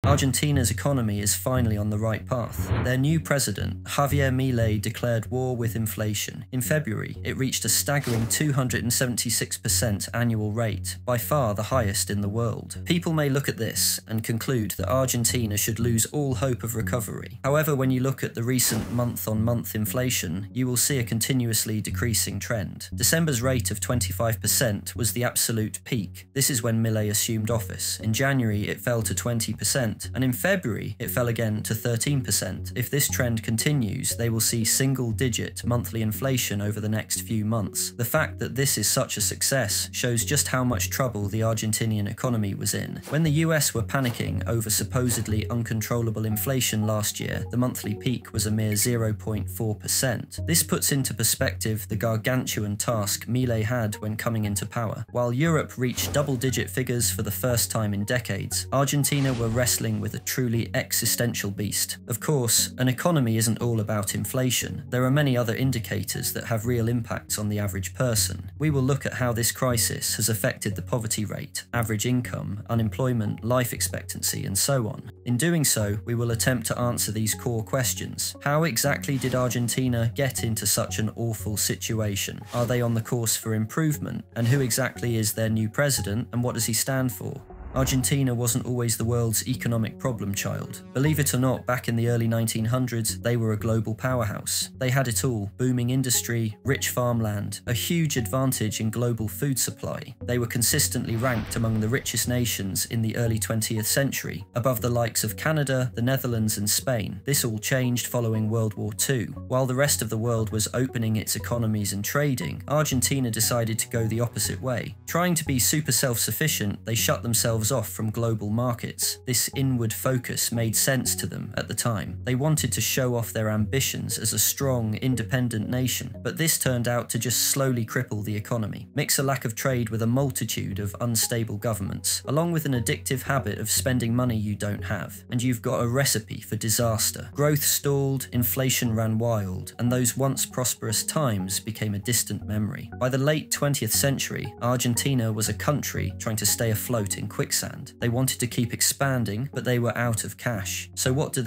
Argentina's economy is finally on the right path. Their new president, Javier Milei, declared war with inflation. In February, it reached a staggering 276% annual rate, by far the highest in the world. People may look at this and conclude that Argentina should lose all hope of recovery. However, when you look at the recent month-on-month inflation, you will see a continuously decreasing trend. December's rate of 25% was the absolute peak. This is when Milei assumed office. In January, it fell to 20%. And in February, it fell again to 13%. If this trend continues, they will see single-digit monthly inflation over the next few months. The fact that this is such a success shows just how much trouble the Argentinian economy was in. When the US were panicking over supposedly uncontrollable inflation last year, the monthly peak was a mere 0.4%. This puts into perspective the gargantuan task Milei had when coming into power. While Europe reached double-digit figures for the first time in decades, Argentina were wrestling with a truly existential beast. Of course, an economy isn't all about inflation. There are many other indicators that have real impacts on the average person. We will look at how this crisis has affected the poverty rate, average income, unemployment, life expectancy, and so on. In doing so, we will attempt to answer these core questions. How exactly did Argentina get into such an awful situation? Are they on the course for improvement? And who exactly is their new president, and what does he stand for? Argentina wasn't always the world's economic problem child. Believe it or not, back in the early 1900s, they were a global powerhouse. They had it all: booming industry, rich farmland, a huge advantage in global food supply. They were consistently ranked among the richest nations in the early 20th century, above the likes of Canada, the Netherlands, and Spain. This all changed following World War II. While the rest of the world was opening its economies and trading, Argentina decided to go the opposite way. Trying to be super self-sufficient, they shut themselves off from global markets. This inward focus made sense to them at the time. They wanted to show off their ambitions as a strong, independent nation, but this turned out to just slowly cripple the economy. Mix a lack of trade with a multitude of unstable governments, along with an addictive habit of spending money you don't have, and you've got a recipe for disaster. Growth stalled, inflation ran wild, and those once prosperous times became a distant memory. By the late 20th century, Argentina was a country trying to stay afloat in quicksand. They wanted to keep expanding, but they were out of cash. So what do?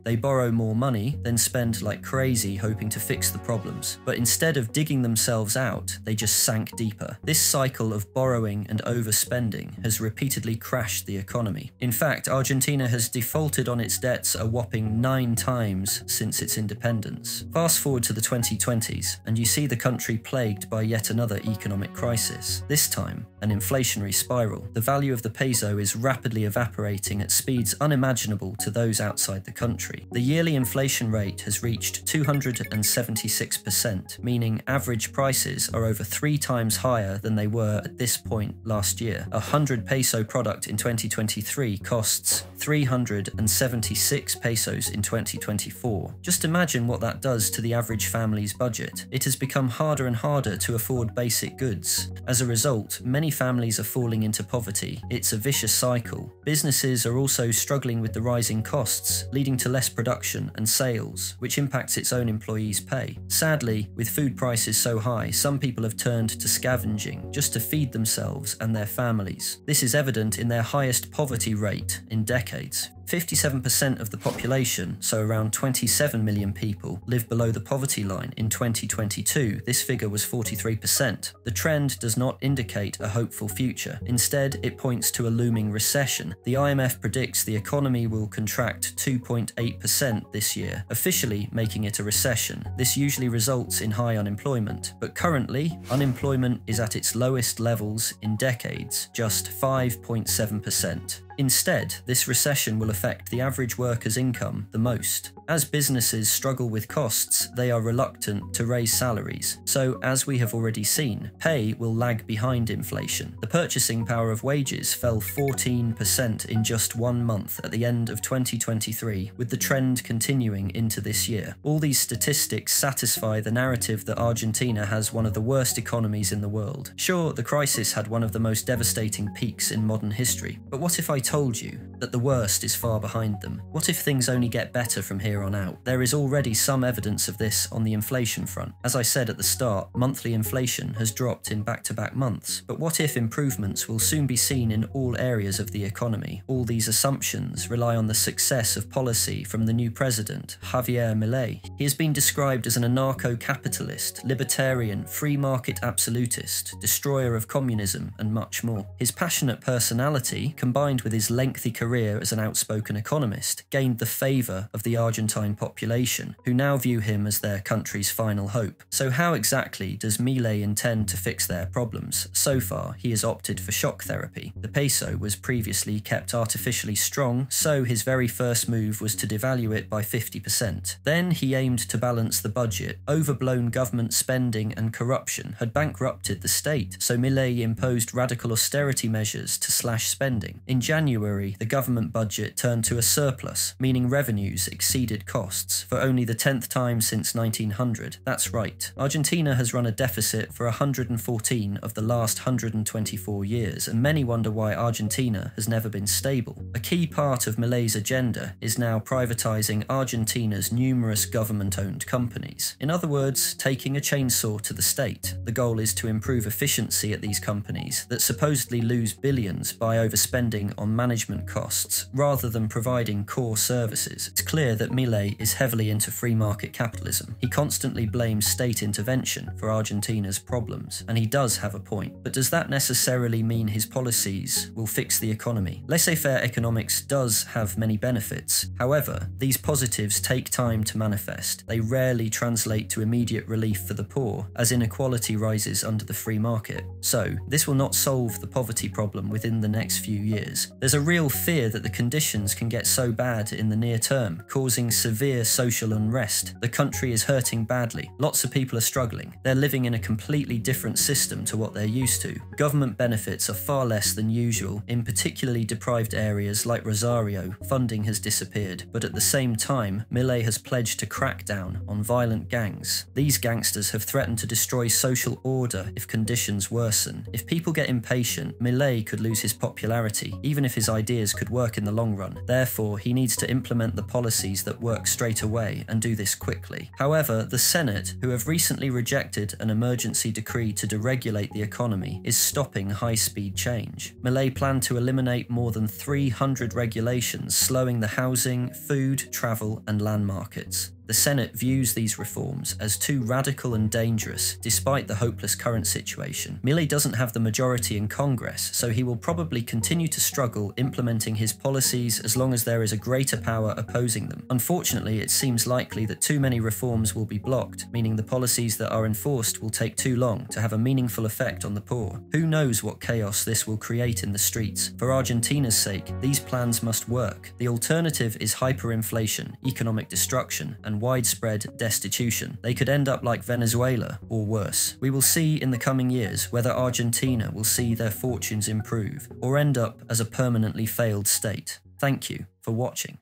They borrow more money, then spend like crazy hoping to fix the problems. But instead of digging themselves out, they just sank deeper. This cycle of borrowing and overspending has repeatedly crashed the economy. In fact, Argentina has defaulted on its debts a whopping 9 times since its independence. Fast forward to the 2020s, and you see the country plagued by yet another economic crisis. This time, an inflationary spiral. The value of the peso is rapidly evaporating at speeds unimaginable to those outside the country. The yearly inflation rate has reached 276%, meaning average prices are over 3 times higher than they were at this point last year. A 100 peso product in 2023 costs 376 pesos in 2024. Just imagine what that does to the average family's budget. It has become harder and harder to afford basic goods. As a result, many families are falling into poverty. It's a vicious cycle. Businesses are also struggling with the rising costs, leading to less production and sales, which impacts its own employees' pay. Sadly, with food prices so high, some people have turned to scavenging just to feed themselves and their families. This is evident in their highest poverty rate in decades. 57% of the population, so around 27 million people, live below the poverty line. In 2022, this figure was 43%. The trend does not indicate a hopeful future. Instead, it points to a looming recession. The IMF predicts the economy will contract 2.8% this year, officially making it a recession. This usually results in high unemployment, but currently, unemployment is at its lowest levels in decades, just 5.7%. Instead, this recession will affect the average worker's income the most. As businesses struggle with costs, they are reluctant to raise salaries. So, as we have already seen, pay will lag behind inflation. The purchasing power of wages fell 14% in just 1 month at the end of 2023, with the trend continuing into this year. All these statistics satisfy the narrative that Argentina has one of the worst economies in the world. Sure, the crisis had one of the most devastating peaks in modern history, but what if I told you that the worst is far behind them? What if things only get better from here here on out. There is already some evidence of this on the inflation front. As I said at the start, monthly inflation has dropped in back-to-back months. But what if improvements will soon be seen in all areas of the economy? All these assumptions rely on the success of policy from the new president, Javier Milei. He has been described as an anarcho-capitalist, libertarian, free market absolutist, destroyer of communism, and much more. His passionate personality, combined with his lengthy career as an outspoken economist, gained the favour of the Argentine population, who now view him as their country's final hope. So how exactly does Milei intend to fix their problems? So far, he has opted for shock therapy. The peso was previously kept artificially strong, so his very first move was to devalue it by 50%. Then he aimed to balance the budget. Overblown government spending and corruption had bankrupted the state, so Milei imposed radical austerity measures to slash spending. In January, the government budget turned to a surplus, meaning revenues exceeded costs, for only the 10th time since 1900. That's right, Argentina has run a deficit for 114 of the last 124 years, and many wonder why Argentina has never been stable. A key part of Milei's agenda is now privatizing Argentina's numerous government-owned companies. In other words, taking a chainsaw to the state. The goal is to improve efficiency at these companies that supposedly lose billions by overspending on management costs, rather than providing core services. It's clear that Milei is heavily into free market capitalism. He constantly blames state intervention for Argentina's problems, and he does have a point. But does that necessarily mean his policies will fix the economy? Laissez-faire economics does have many benefits. However, these positives take time to manifest. They rarely translate to immediate relief for the poor, as inequality rises under the free market. So, this will not solve the poverty problem within the next few years. There's a real fear that the conditions can get so bad in the near term, causing severe social unrest. The country is hurting badly. Lots of people are struggling. They're living in a completely different system to what they're used to. Government benefits are far less than usual. In particularly deprived areas like Rosario, funding has disappeared. But at the same time, Milei has pledged to crack down on violent gangs. These gangsters have threatened to destroy social order if conditions worsen. If people get impatient, Milei could lose his popularity, even if his ideas could work in the long run. Therefore, he needs to implement the policies that work straight away and do this quickly. However, the Senate, who have recently rejected an emergency decree to deregulate the economy, is stopping high-speed change. Milei planned to eliminate more than 300 regulations, slowing the housing, food, travel, and land markets. The Senate views these reforms as too radical and dangerous, despite the hopeless current situation. Milei doesn't have the majority in Congress, so he will probably continue to struggle implementing his policies as long as there is a greater power opposing them. Unfortunately, it seems likely that too many reforms will be blocked, meaning the policies that are enforced will take too long to have a meaningful effect on the poor. Who knows what chaos this will create in the streets? For Argentina's sake, these plans must work. The alternative is hyperinflation, economic destruction, and widespread destitution. They could end up like Venezuela, or worse. We will see in the coming years whether Argentina will see their fortunes improve, or end up as a permanently failed state. Thank you for watching.